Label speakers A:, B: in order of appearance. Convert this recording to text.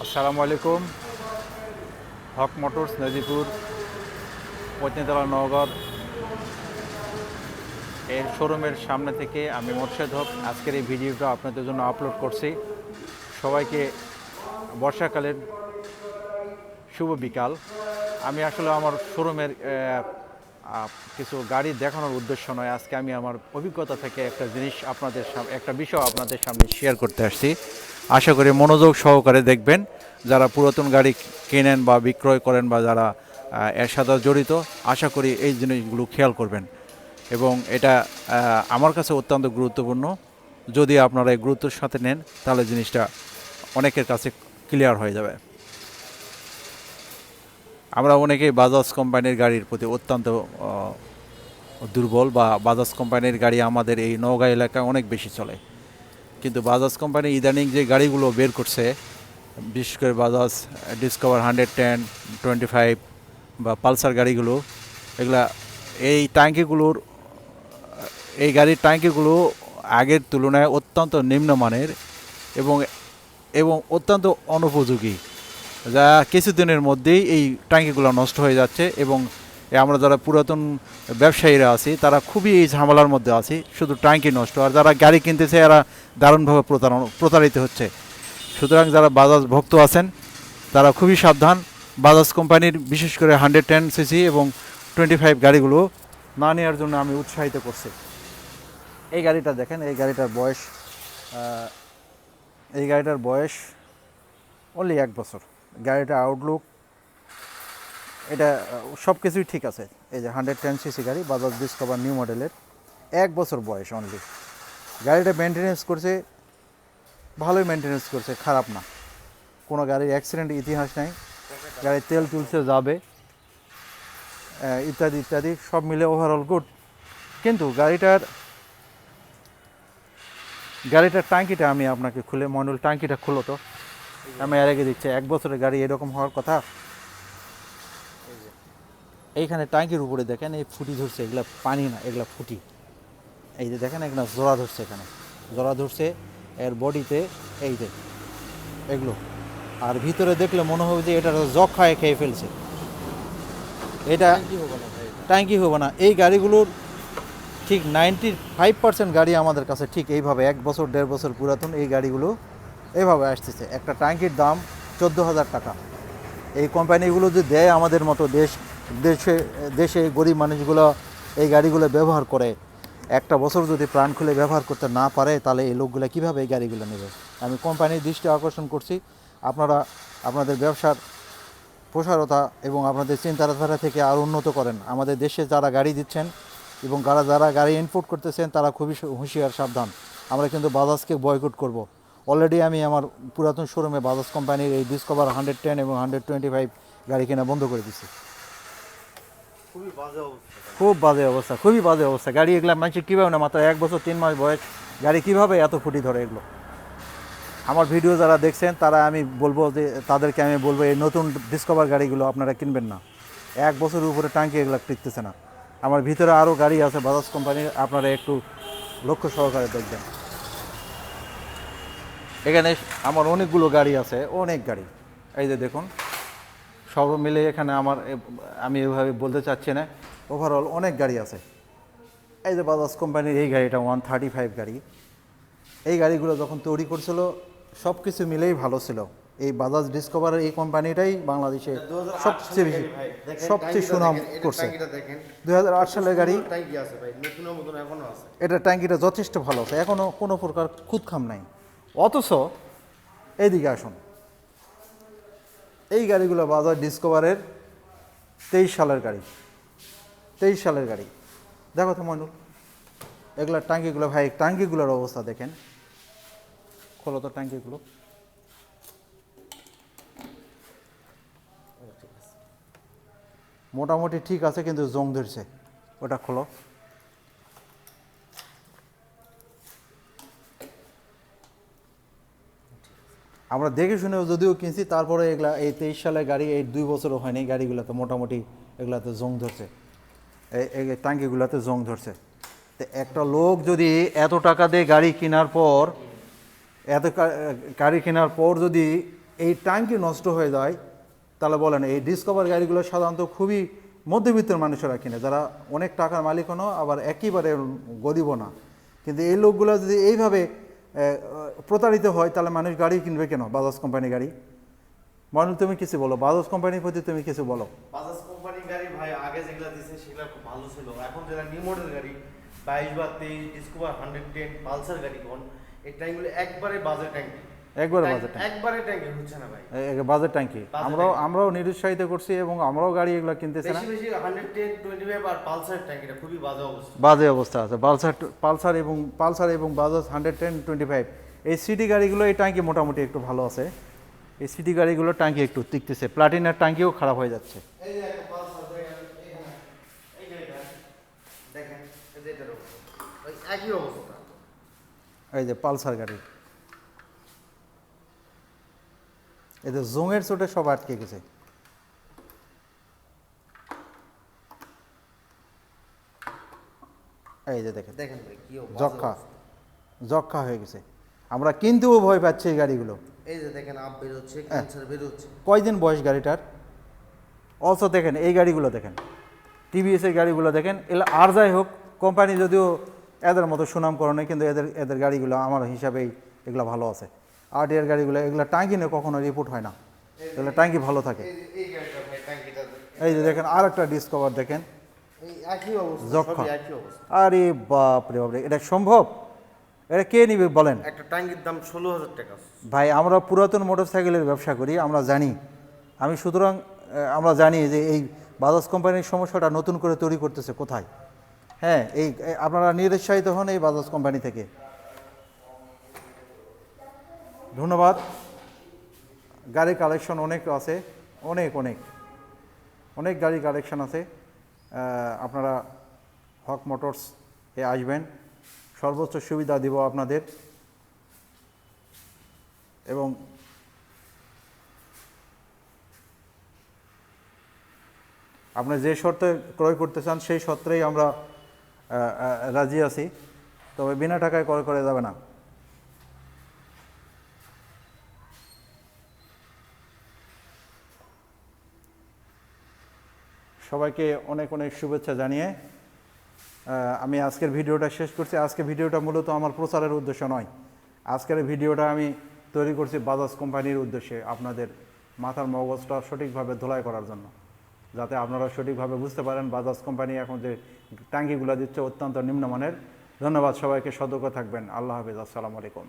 A: আসসালামু আলাইকুম। হক মোটরস নাজিপুর পত্নীতলা নওগাঁ এর শোরুমের সামনে থেকে আমি মোর্শেদ হক আজকের এই ভিডিওটা আপনাদের জন্য আপলোড করছি। সবাইকে বর্ষাকালের শুভ বিকাল। আমি আসলে আমার শোরুমের কিছু গাড়ি দেখানোর উদ্দেশ্য নয়, আজকে আমি আমার অভিজ্ঞতা থেকে একটা জিনিস একটা বিষয় আপনাদের সামনে শেয়ার করতে আসছি। আশা করি মনোযোগ সহকারে দেখবেন। যারা পুরাতন গাড়ি কেনেন বা বিক্রয় করেন বা যারা এর সাথে জড়িত, আশা করি এই জিনিসগুলো খেয়াল করবেন এবং এটা আমার কাছে অত্যন্ত গুরুত্বপূর্ণ। যদি আপনারা এই গুরুত্বের সাথে নেন তাহলে জিনিসটা অনেকের কাছে ক্লিয়ার হয়ে যাবে। আমরা অনেকেই বাজাজ কোম্পানির গাড়ির প্রতি অত্যন্ত দুর্বল, বা বাজাজ কোম্পানির গাড়ি আমাদের এই নওগাঁ এলাকায় অনেক বেশি চলে। কিন্তু বাজাজ কোম্পানি ইদানিং যে গাড়িগুলো বের করছে, বিশেষ করে বাজাজ ডিসকভার 110, 25 বা পালসার গাড়িগুলো, এগুলা এই গাড়ির ট্যাঙ্কিগুলো আগের তুলনায় অত্যন্ত নিম্নমানের এবং এবং অত্যন্ত অনুপযোগী, যা কিছুদিনের মধ্যেই এই ট্যাঙ্কিগুলো নষ্ট হয়ে যাচ্ছে। এবং আমরা যারা পুরাতন ব্যবসায়ীরা আছি তারা খুবই এই ঝামেলার মধ্যে আছি, শুধু ট্যাঙ্কি নষ্ট, আর যারা গাড়ি কিনতেছে এরা দারুণভাবে প্রতারিত হচ্ছে। সুতরাং যারা বাজাজ ভক্ত আছেন তারা খুবই সাবধান। বাজাজ কোম্পানির বিশেষ করে 110 সিসি এবং 25 গাড়িগুলো না নেওয়ার জন্য আমি উৎসাহিত করছি। এই গাড়িটা দেখেন, এই গাড়িটার বয়স অনলি 1 বছর। গাড়িটা আউটলুক এটা সব কিছুই ঠিক আছে। এই যে 110 সিসি গাড়ি, বাজাজ ডিসকভার নিউ মডেলের, 1 বছর বয়স অনলি। গাড়িটা মেনটেনেন্স করছে, ভালোই মেনটেনেন্স করছে, খারাপ না। কোনো গাড়ির অ্যাক্সিডেন্ট ইতিহাস নাই, গাড়ির তেল তুলছে যাবে, ইত্যাদি ইত্যাদি সব মিলে ওভারঅল গুড। কিন্তু গাড়িটার ট্যাঙ্কিটা আমি আপনাকে খুলে, মনুল ট্যাঙ্কিটা খুলো তো, আমি আর আগে দিচ্ছি। 1 বছরের গাড়ি এরকম হওয়ার কথা। এইখানে ট্যাঙ্কির উপরে দেখেন এই ফুটি ধরছে, এগুলো পানি না, এগুলো ফুটি। এই যে দেখেন এখানে জোড়া ধরছে, এখানে জোড়া ধরছে এর বডিতে, এই যে এগুলো। আর ভিতরে দেখলে মনে হবে যে এটা জগ খায় খেয়ে ফেলছে। এটা ট্যাঙ্কি হবে না। এই গাড়িগুলোর ঠিক 95% গাড়ি আমাদের কাছে ঠিক এইভাবে 1 বছর 1.5 বছর পুরাতন এই গাড়িগুলো এইভাবে আসতেছে। একটা ট্যাঙ্কির দাম 14,000 টাকা। এই কোম্পানিগুলো যে দেয় আমাদের মতো দেশে দেশে গরিব মানুষগুলো এই গাড়িগুলো ব্যবহার করে, 1 বছর যদি প্রাণ খুলে ব্যবহার করতে না পারে তাহলে এই লোকগুলো কীভাবে এই গাড়িগুলো নেবে? আমি কোম্পানির দৃষ্টি আকর্ষণ করছি, আপনারা আপনাদের ব্যবসার প্রসারতা এবং আপনাদের চিন্তাধারা থেকে আরও উন্নত করেন। আমাদের দেশে যারা গাড়ি দিচ্ছেন এবং যারা গাড়ি ইনপুট করতেছেন তারা খুবই হুঁশিয়ার, সাবধান। আমরা কিন্তু বাজাজকে বয়কট করব। অলরেডি আমি আমার পুরাতন শোরুমে বাজাজ কোম্পানির এই ডিসকভার 110 এবং 125 গাড়ি কেনা বন্ধ করে দিচ্ছি। খুবই বাজে অবস্থা, খুবই বাজে অবস্থা। গাড়ি এগুলো মানুষের কীভাবে না, মাত্র 1 বছর 3 মাস বয়স গাড়ি কীভাবে এত ফুটি ধরে এগুলো? আমার ভিডিও যারা দেখছেন তারা তাদেরকে আমি বলবো এই নতুন ডিসকভার গাড়িগুলো আপনারা কিনবেন না। 1 বছরের উপরে ট্যাঙ্কি এগুলো টিকতেছে না। আমার ভিতরে আরও গাড়ি আছে বাজাজ কোম্পানির, আপনারা একটু লক্ষ্য সহকারে দেখবেন। এখানে আমার অনেকগুলো গাড়ি আছে, অনেক গাড়ি। এই যে দেখুন, সব মিলে এখানে আমি এভাবে বলতে চাচ্ছি না, ওভারঅল অনেক গাড়ি আছে। এই যে বাজাজ কোম্পানির এই গাড়িটা 135 গাড়ি। এই গাড়িগুলো যখন তৈরি করছিল সব কিছু মিলেই ভালো ছিল। এই বাজাজ ডিসকভারের এই কোম্পানিটাই বাংলাদেশে সবচেয়ে সুনাম করছে। 2008 সালের গাড়ি। এটা ট্যাঙ্কিটা যথেষ্ট ভালো আছে, এখনও কোনো প্রকার খুঁতখাম নাই। অথচ এইদিকে আসুন, এই গাড়িগুলো বাজাজ ডিসকভারের 23 সালের গাড়ি। 23 সালের গাড়ি দেখো তো মনুল, এগুলোর ট্যাঙ্কিগুলো, ভাই ট্যাঙ্কিগুলোর অবস্থা দেখেন, খোলো তো ট্যাঙ্কিগুলো। মোটামুটি ঠিক আছে কিন্তু জং ধরছে, ওটা খোলো। আমরা দেখে শুনে যদিও কিনছি, তারপরে এগুলা এই 23 সালের গাড়ি, এই 2 বছরও হয়নি, গাড়িগুলোতে মোটামুটি এগুলাতে জং ধরছে, এই ট্যাঙ্কিগুলোতে জং ধরছে। তো একটা লোক যদি এত টাকা দিয়ে গাড়ি কেনার পর যদি এই ট্যাঙ্কি নষ্ট হয়ে যায়, তাহলে বলেন এই ডিসকভার গাড়িগুলো সাধারণত খুবই মধ্যবিত্তের মানুষেরা কিনে, যারা অনেক টাকার মালিকও না আবার একেবারে গরিবও না। কিন্তু এই লোকগুলো যদি এইভাবে প্রতারিত হয় তাহলে মানুষ গাড়ি কিনবে কেন? বাজাজ কোম্পানি গাড়ি। মনে তুমি কিছু বলো, বাজাজ কোম্পানির প্রতি তুমি কিছু বলো।
B: বাজাজ কোম্পানির গাড়ি ভাই আগে যেগুলো দিছে সেগুলো খুব ভালো ছিল, এখন যেটা নিউ মডেল গাড়ি 22 বা 23 ডিসকভার 110 পালসার গাড়ি কোন এই ট্যাঙ্কগুলো একবারে বাজে ট্যাঙ্কি,
A: একবারে বাজেট
B: একবারে ট্যাঙ্কি হচ্ছে না ভাই,
A: বাজেট ট্যাঙ্কি। আমরাও নিরুৎসাহিত করছি এবং আমরাও গাড়ি এগুলো কিনতেছি না।
B: বেশি বেশি 110 25 আর পালসার ট্যাঙ্কিটা খুবই বাজে অবস্থা,
A: বাজে অবস্থা আছে। পালসার এবং বাজাজ 110-25 এই সিটি গাড়িগুলো এই ট্যাঙ্কি মোটামুটি একটু ভালো আছে। এই সিটি গাড়িগুলো ট্যাঙ্কি একটু টিকতেছে, প্লাটিনার ট্যাঙ্কিও খারাপ হয়ে যাচ্ছে।
B: এই যে একটা পালসার দেখেন এখানে, এই যে এটা দেখেন, এই যে এটার ওই একই অবস্থা।
A: এই যে পালসার গাড়ি, এই যে জোঙের চোটে সব আটকে গেছে। এই যে দেখেন
B: দেখেন ভাই কি
A: যক্ষা হয়ে গেছে। আমরা কিনতেও ভয় পাচ্ছি এই গাড়িগুলো।
B: এই যে দেখেন আপ বের হচ্ছে, ক্যান্সার বের হচ্ছে।
A: কয়দিন বয়স গাড়িটার? অলসো দেখেন এই গাড়িগুলো দেখেন, টিভিএস এর গাড়িগুলো দেখেন। এগুলো আর যাই হোক, কোম্পানি যদিও এদের মতো সুনাম করে নাই, কিন্তু এদের গাড়িগুলো আমার হিসাবেই এগুলো ভালো আছে। আরটিআর গাড়িগুলো এগুলো ট্যাঙ্কি নিয়ে কখনো রিপোর্ট হয় না, এগুলো ট্যাঙ্কি ভালো থাকে।
B: এই গাড়িটা ভাই ট্যাঙ্কিটা
A: এই যে দেখেন আর একটা ডিসকভার দেখেন,
B: এই একই অবস্থা,
A: যক্ষা।
B: সবই একই অবস্থা।
A: আরে বাপরে বাপরে, এটা সম্ভব? এটা কে নিবে বলেন?
B: একটা ট্যাঙ্কির দাম 16,000 টাকা।
A: ভাই আমরা পুরাতন মোটরসাইকেলের ব্যবসা করি, আমরা জানি। সুতরাং আমরা জানি যে এই বাজাজ কোম্পানির সমস্যাটা নতুন করে তৈরি করতেছে কোথায়। হ্যাঁ, আপনারা নিরুৎসাহিত হন এই বাজাজ কোম্পানি থেকে। ধন্যবাদ। গাড়ি কালেকশন অনেক আছে, অনেক অনেক অনেক গাড়ি কালেকশন আছে। আপনারা হক মোটরস এ আসবেন, সর্বোচ্চ সুবিধা দিব আপনাদের। এবং আপনি যে শর্তে ক্রয় করতে চান সেই শর্তেই আমরা রাজি আছি, তবে বিনা টাকায় ক্রয় করে যাবে না। সবাইকে অনেক অনেক শুভেচ্ছা জানিয়ে আমি আজকের ভিডিওটা শেষ করছি। আজকের ভিডিওটা মূলত আমার প্রচারের উদ্দেশ্য নয়, আজকের ভিডিওটা আমি তৈরি করছি বাজাজ কোম্পানির উদ্দেশ্যে, আপনাদের মাথার মগজটা সঠিকভাবে ধোলাই করার জন্য, যাতে আপনারা সঠিকভাবে বুঝতে পারেন বাজাজ কোম্পানি এখন যে ট্যাঙ্কিগুলো দিচ্ছে অত্যন্ত নিম্নমানের। ধন্যবাদ, সবাইকে সতর্ক থাকবেন। আল্লাহ হাফেজ, আসসালামু আলাইকুম।